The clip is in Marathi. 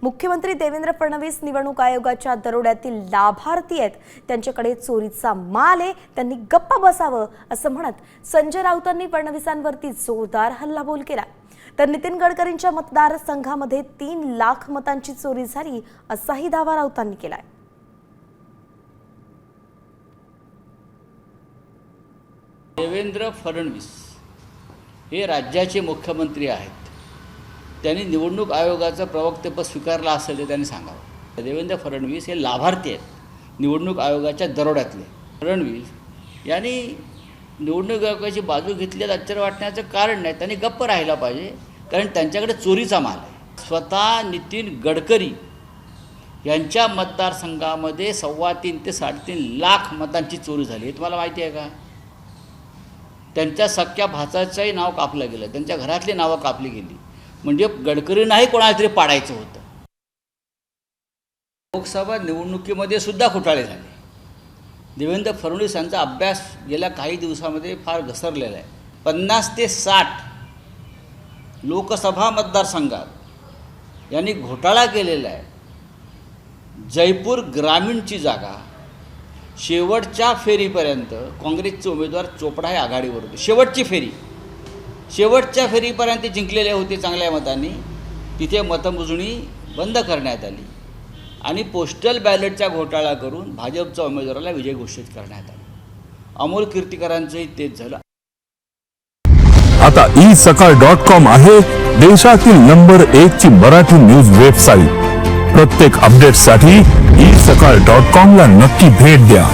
मुख्यमंत्री देवेंद्र फडणवीस निवडणूक आयोगाच्या दरोड्यातील लाभार्थी आहेत, त्यांच्याकडे चोरीचा माल आहे, त्यांनी गप्प बसावं असं म्हणत संजय राऊतांनी फडणवीसांवरती जोरदार हल्लाबोल केला। तर नितीन गडकरींच्या मतदारसंघामध्ये 3 लाख मतांची चोरी झाली असाही दावा राऊतांनी केलाय। देवेंद्र फडणवीस हे राज्याचे मुख्यमंत्री आहेत, त्यांनी निवडणूक आयोगाचं प्रवक्तेपद स्वीकारलं असेल तर त्यांनी सांगावं। देवेंद्र फडणवीस हे लाभार्थी आहेत निवडणूक आयोगाच्या दरोड्यातले। फडणवीस यांनी निवडणूक आयोगाची बाजू घेतल्यास आश्चर्य वाटण्याचं कारण नाही, त्यांनी गप्प राहायला पाहिजे, कारण त्यांच्याकडे चोरीचा माल आहे। स्वतः नितीन गडकरी यांच्या मतदारसंघामध्ये 3.25 ते 3.5 लाख मतांची चोरी झाली, हे तुम्हाला माहिती आहे का? त्यांच्या सख्या भाचाचंही नाव कापलं गेलं, त्यांच्या घरातली नावं कापली गेली, म्हणजे गडकरींनाही कोणाला तरी पाडायचं होतं। लोकसभा निवडणुकीमध्ये सुद्धा घोटाळे झाले। देवेंद्र फडणवीस यांचा अभ्यास गेल्या काही दिवसामध्ये फार घसरलेला आहे। 50 ते 60 लोकसभा मतदारसंघात यांनी घोटाळा केलेला आहे। जयपूर ग्रामीणची जागा शेवटच्या फेरीपर्यंत काँग्रेसचे उमेदवार चोपडा हे आघाडीवर होते। शेवटच्या फेरीपर्यंत जिंकलेले होते चांगल्या मतांनी। तिथे मतमोजणी बंद करण्यात आली आणि पोस्टल बॅलेटचा घोटाळा करून भाजपच्या उमेदवाराला विजय घोषित करण्यात आला। अमोल कीर्तिकरांचंही तेच झालं। आता isakal.com आहे देशातील नंबर 1 ची मराठी न्यूज वेबसाईट। प्रत्येक अपडेटसाठी isakal.com ला नक्की भेट द्या।